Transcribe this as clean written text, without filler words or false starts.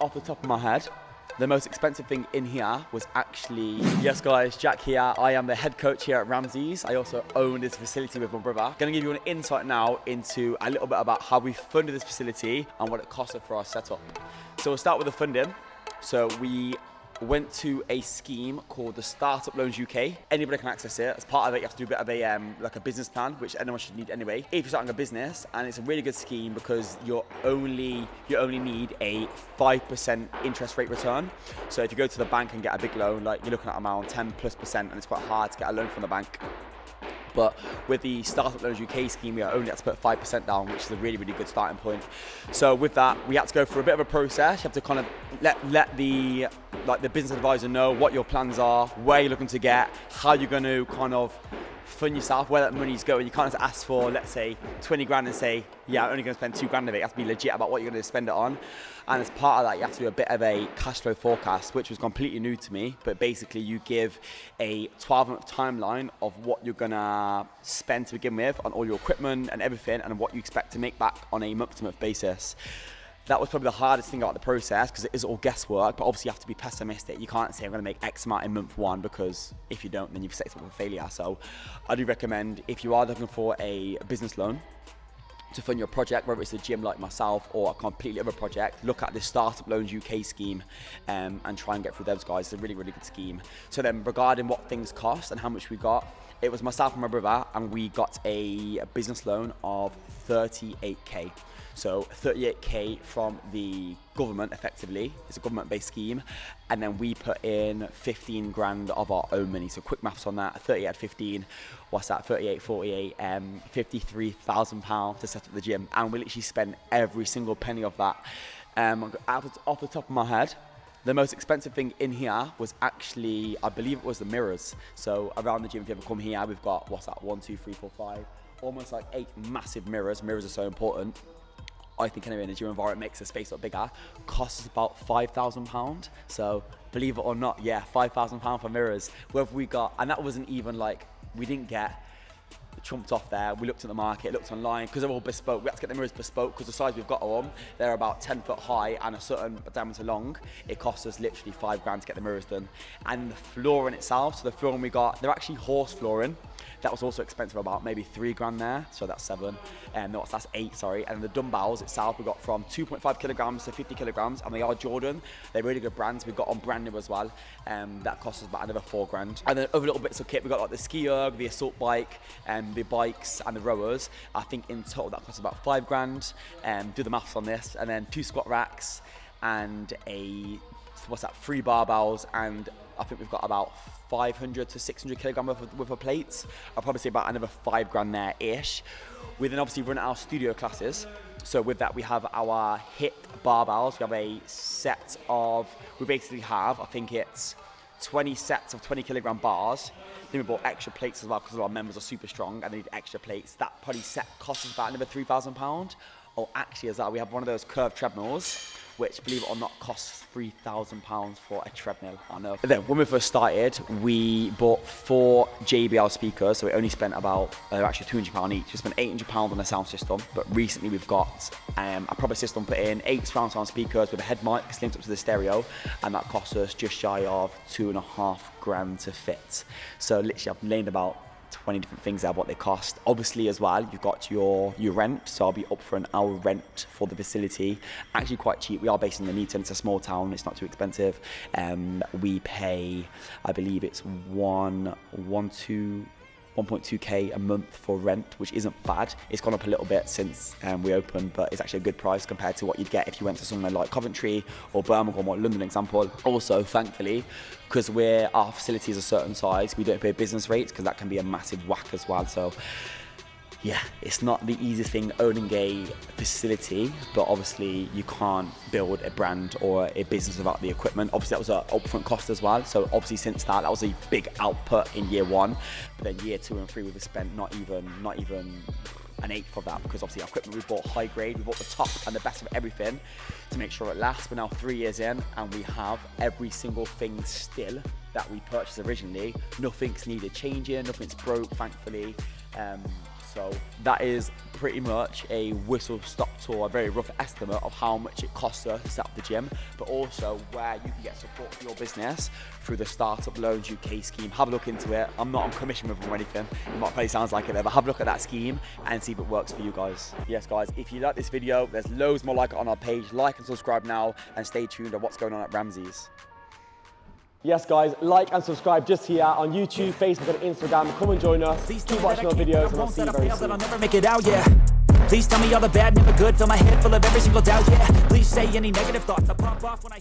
Off the top of my head, the most expensive thing in here was actually, yes guys, Jack here. I am the head coach here at Ramsays. I also own this facility with my brother. Gonna give you an insight now into a little bit about how we funded this facility and what it costed for our setup. So we'll start with the funding. So we went to a scheme called the Startup Loans UK. Anybody can access it. As part of it, you have to do a bit of a like a business plan, which anyone should need anyway. If you're starting a business, and it's a really good scheme because you only need a 5% interest rate return. So if you go to the bank and get a big loan, like you're looking at around 10+%, and it's quite hard to get a loan from the bank. But with the Startup Loans UK scheme, we only had to put 5% down, which is a really, really good starting point. So with that, we had to go through a bit of a process. You have to kind of let the business advisor know what your plans are, where you're looking to get, how you're going to kind of fund yourself, where that money's going. You can't just ask for, let's say, 20 grand and say, yeah, I'm only going to spend 2 grand of it. You have to be legit about what you're going to spend it on. And as part of that, you have to do a bit of a cash flow forecast, which was completely new to me. But basically, you give a 12-month timeline of what you're going to spend to begin with on all your equipment and everything, and what you expect to make back on a month-to-month basis. That was probably the hardest thing about the process because it is all guesswork, but obviously you have to be pessimistic. You can't say I'm going to make X amount in month 1, because if you don't, then you've set yourself up for failure. So I do recommend, if you are looking for a business loan to fund your project, whether it's a gym like myself or a completely other project, look at the Startup Loans UK scheme and try and get through those guys. It's a really, really good scheme. So then regarding what things cost and how much we got, it was myself and my brother, and we got a business loan of 38k. So 38k from the government, effectively. It's a government-based scheme. And then we put in 15 grand of our own money. So quick maths on that, 38 at 15, what's that, 38, 48, 53,000 pounds to set up the gym. And we literally spent every single penny of that. Off the top of my head, the most expensive thing in here was actually, I believe it was the mirrors. So around the gym, if you ever come here, we've got, what's that, 1, 2, 3, 4, 5, almost like 8 massive mirrors. Mirrors are so important. I think anyway, in a gym environment, makes the space look bigger. Costs us about £5,000. So believe it or not, yeah, £5,000 for mirrors. Whether we got, and that wasn't even like, we didn't get trumped off there. We looked at the market, looked online, because they're all bespoke. We had to get the mirrors bespoke because the size we've got on them, they're about 10 foot high and a certain diameter long. It cost us literally 5 grand to get the mirrors done. And the flooring itself, so the flooring we got, they're actually horse flooring. That was also expensive, about maybe 3 grand there, so that's 7. No, that's 8, sorry. And the dumbbells itself, we got from 2.5 kilograms to 50 kilograms, and they are Jordan. They're really good brands. We've got on brand new as well. That cost us about another 4 grand. And then other little bits of kit, we got like the ski erg, the assault bike, the bikes and the rowers. I think in total that cost about 5 grand. Do the maths on this. And then 2 squat racks and a, what's that, 3 barbells, and I think we've got about 500 to 600 kilograms worth of plates. I'll probably say about another 5 grand there-ish. We then obviously run our studio classes. So with that, we have our HIIT barbells. We have a set of, we basically have, I think it's 20 sets of 20 kilogram bars. Then we bought extra plates as well because our members are super strong and they need extra plates. That probably set costs us about another £3,000. Or actually as well, we have one of those curved treadmills, which, believe it or not, costs £3,000 for a treadmill. I know. And then when we first started, we bought 4 JBL speakers, so we only spent about, actually £200 each. We spent £800 on a sound system, but recently we've got a proper system put in, 8 surround sound speakers with a head mic linked up to the stereo, and that cost us just shy of 2.5 grand to fit. So literally I've named about 20 different things there, what they cost. Obviously as well, you've got your rent, so I'll be up for an hour rent for the facility. Actually quite cheap. We are based in Nuneaton, it's a small town, it's not too expensive. We pay, I believe it's 1.2k a month for rent, which isn't bad. It's gone up a little bit since we opened, but it's actually a good price compared to what you'd get if you went to somewhere like Coventry or Birmingham or London, example. Also, thankfully, because our facility is a certain size, we don't pay business rates because that can be a massive whack as well. So yeah, it's not the easiest thing owning a facility, but obviously you can't build a brand or a business without the equipment. Obviously that was an upfront cost as well. So obviously since that was a big output in year 1, but then year 2 and 3 we've spent not even an eighth of that, because obviously our equipment we bought high grade, we bought the top and the best of everything to make sure it lasts. We're now 3 years in and we have every single thing still that we purchased originally. Nothing's needed changing, nothing's broke, thankfully. So that is pretty much a whistle-stop tour, a very rough estimate of how much it costs us to set up the gym, but also where you can get support for your business through the Startup Loans UK scheme. Have a look into it. I'm not on commission with them or anything. It might probably sounds like it there, but have a look at that scheme and see if it works for you guys. Yes, guys, if you like this video, there's loads more like it on our page. Like and subscribe now, and stay tuned on what's going on at Ramsays. Yes, guys, like and subscribe just here on YouTube, Facebook, and Instagram. Come and join us. Please keep watching our videos, and I'll see you very soon. I'll never make it out, yeah. Please tell me all the bad, never good. Fill my head full of every single doubt, yeah. Please say any negative thoughts. I pop off when I